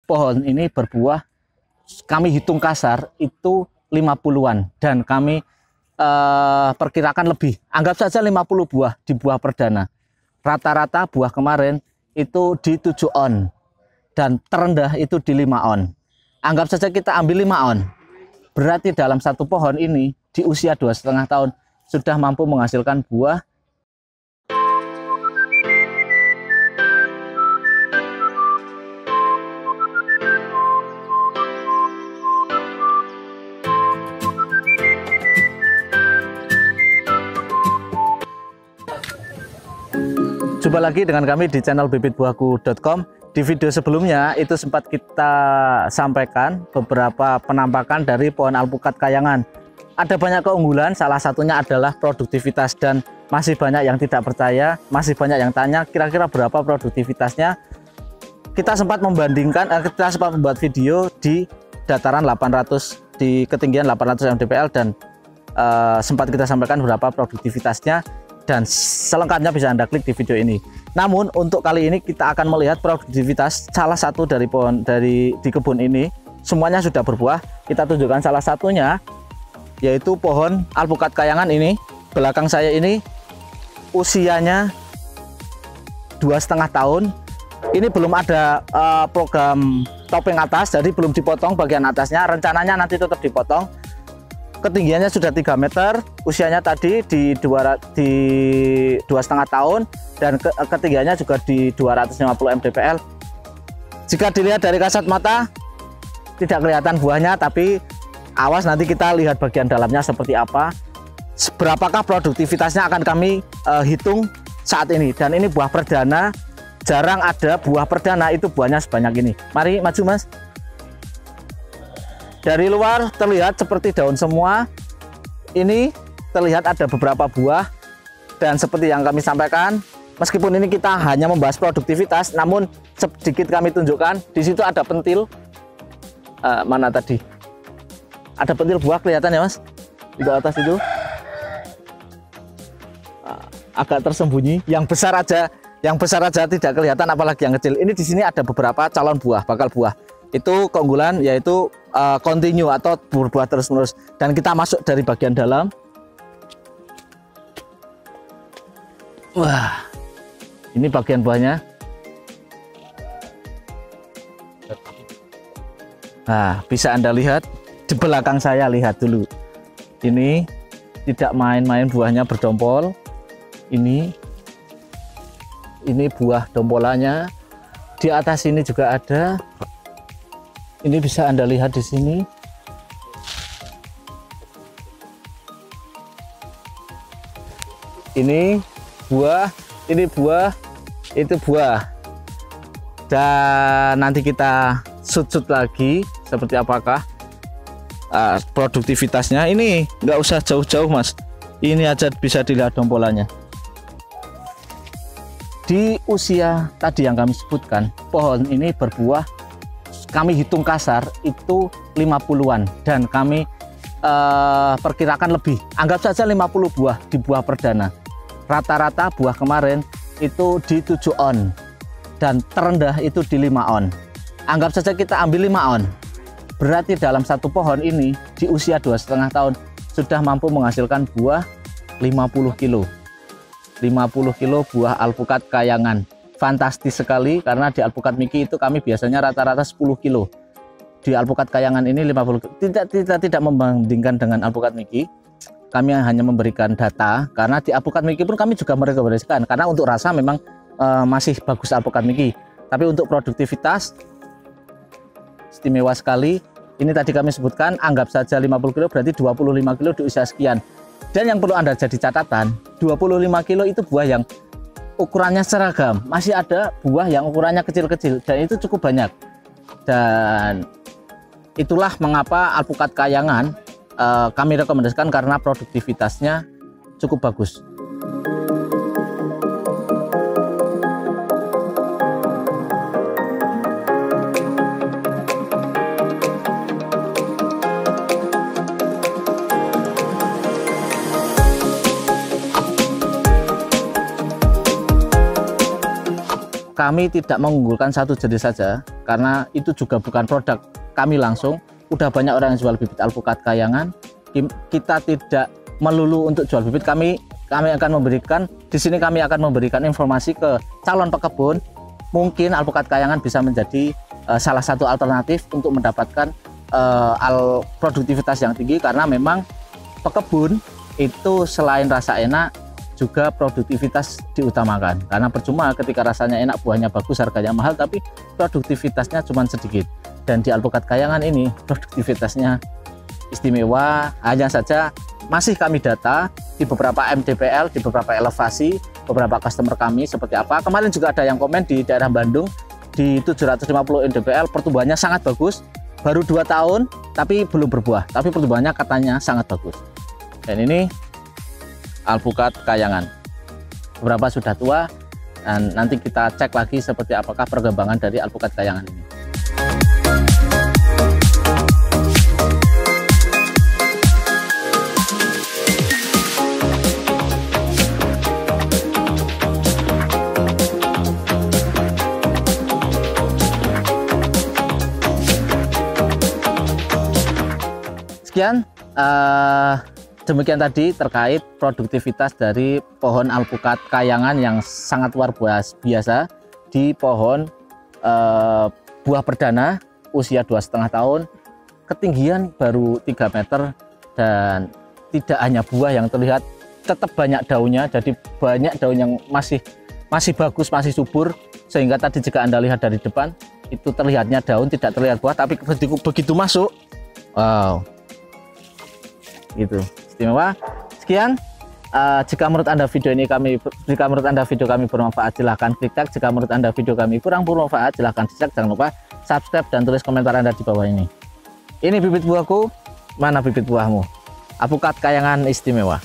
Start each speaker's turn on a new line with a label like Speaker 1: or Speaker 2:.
Speaker 1: pohon ini berbuah, kami hitung kasar itu 50-an, dan kami perkirakan lebih. Anggap saja 50 buah di buah perdana. Rata-rata buah kemarin itu di 7 on, dan terendah itu di 5 on. Anggap saja kita ambil 5 on. Berarti dalam satu pohon ini di usia 2,5 tahun sudah mampu menghasilkan buah. Jumpa lagi dengan kami di channel bibitbuahku.com. Di video sebelumnya itu sempat kita sampaikan beberapa penampakan dari pohon alpukat kayangan. Ada banyak keunggulan, salah satunya adalah produktivitas, dan masih banyak yang tidak percaya, masih banyak yang tanya kira-kira berapa produktivitasnya. Kita sempat membandingkan, kita sempat membuat video di dataran 800, di ketinggian 800 mdpl, dan sempat kita sampaikan berapa produktivitasnya. Dan selengkapnya bisa Anda klik di video ini. Namun untuk kali ini kita akan melihat produktivitas salah satu dari pohon di kebun ini. Semuanya sudah berbuah. Kita tunjukkan salah satunya, yaitu pohon alpukat kayangan ini. Belakang saya ini usianya 2,5 tahun. Ini belum ada program topeng atas, jadi belum dipotong bagian atasnya. Rencananya nanti tetap dipotong. Ketinggiannya sudah 3 meter, usianya tadi di 2,5 tahun, dan ketinggiannya juga di 250 mdpl. Jika dilihat dari kasat mata tidak kelihatan buahnya, tapi awas nanti kita lihat bagian dalamnya seperti apa. Berapakah produktivitasnya akan kami hitung saat ini. Dan ini buah perdana, jarang ada buah perdana itu buahnya sebanyak ini. Mari maju Mas. Dari luar terlihat seperti daun semua. Ini terlihat ada beberapa buah, dan seperti yang kami sampaikan, meskipun ini kita hanya membahas produktivitas, namun sedikit kami tunjukkan. Di situ ada pentil. Mana tadi? Ada pentil buah, kelihatan ya Mas? Di atas itu agak tersembunyi. Yang besar aja tidak kelihatan, apalagi yang kecil. Ini di sini ada beberapa calon buah, bakal buah. Itu keunggulan, yaitu continue atau berbuah terus-menerus. Dan kita masuk dari bagian dalam. Wah, ini bagian buahnya. Nah, bisa Anda lihat di belakang saya, lihat dulu. Ini tidak main-main, buahnya berdompol. Ini buah dompolannya. Di atas ini juga ada. Ini bisa Anda lihat di sini. Ini buah, itu buah. Dan nanti kita shoot lagi seperti apakah produktivitasnya. Ini nggak usah jauh-jauh Mas. Ini aja bisa dilihat dompolannya. Di usia tadi yang kami sebutkan, pohon ini berbuah, kami hitung kasar itu 50-an, dan kami perkirakan lebih. Anggap saja 50 buah di buah perdana. Rata-rata buah kemarin itu di 7 on, dan terendah itu di 5 on. Anggap saja kita ambil 5 on. Berarti dalam satu pohon ini di usia 2,5 tahun sudah mampu menghasilkan buah 50 kilo. 50 kilo buah alpukat kayangan. Fantastis sekali, karena di alpukat Miki itu kami biasanya rata-rata 10 kilo. Di alpukat kayangan ini 50 kilo. Tidak membandingkan dengan alpukat Miki. Kami hanya memberikan data, karena di alpukat Miki pun kami juga merekomendasikan, karena untuk rasa memang masih bagus alpukat Miki. Tapi untuk produktivitas istimewa sekali. Ini tadi kami sebutkan, anggap saja 50 kilo berarti 25 kilo di usia sekian. Dan yang perlu Anda jadi catatan, 25 kilo itu buah yang ukurannya seragam. Masih ada buah yang ukurannya kecil-kecil, dan itu cukup banyak. Dan itulah mengapa alpukat kayangan kami rekomendasikan, karena produktivitasnya cukup bagus. Kami tidak mengunggulkan satu jenis saja, karena itu juga bukan produk kami langsung. Udah banyak orang yang jual bibit alpukat kayangan. Kita tidak melulu untuk jual bibit. Kami akan memberikan di sini, kami akan memberikan informasi ke calon pekebun. Mungkin alpukat kayangan bisa menjadi salah satu alternatif untuk mendapatkan produktivitas yang tinggi, karena memang pekebun itu selain rasa enak juga produktivitas diutamakan, karena percuma ketika rasanya enak, buahnya bagus, harganya mahal, tapi produktivitasnya cuma sedikit. Dan di alpukat kayangan ini produktivitasnya istimewa. Hanya saja masih kami data di beberapa MDPL, di beberapa elevasi, beberapa customer kami seperti apa. Kemarin juga ada yang komen di daerah Bandung di 750 MDPL pertumbuhannya sangat bagus, baru 2 tahun tapi belum berbuah, tapi pertumbuhannya katanya sangat bagus. Dan ini alpukat kayangan, beberapa sudah tua, dan nanti kita cek lagi seperti apakah perkembangan dari alpukat kayangan ini. Sekian demikian tadi terkait produktivitas dari pohon alpukat kayangan yang sangat luar biasa di pohon buah perdana usia 2,5 tahun, ketinggian baru 3 meter, dan tidak hanya buah yang terlihat, tetap banyak daunnya. Jadi banyak daun yang masih bagus, masih subur, sehingga tadi jika Anda lihat dari depan itu terlihatnya daun, tidak terlihat buah, tapi begitu masuk, wow, gitu istimewa. Sekian, jika menurut Anda video kami bermanfaat, silahkan klik like. Jika menurut Anda video kami kurang bermanfaat, silahkan dislike. Jangan lupa subscribe dan tulis komentar Anda di bawah ini. Ini bibit buahku, mana bibit buahmu? Alpukat kayangan istimewa.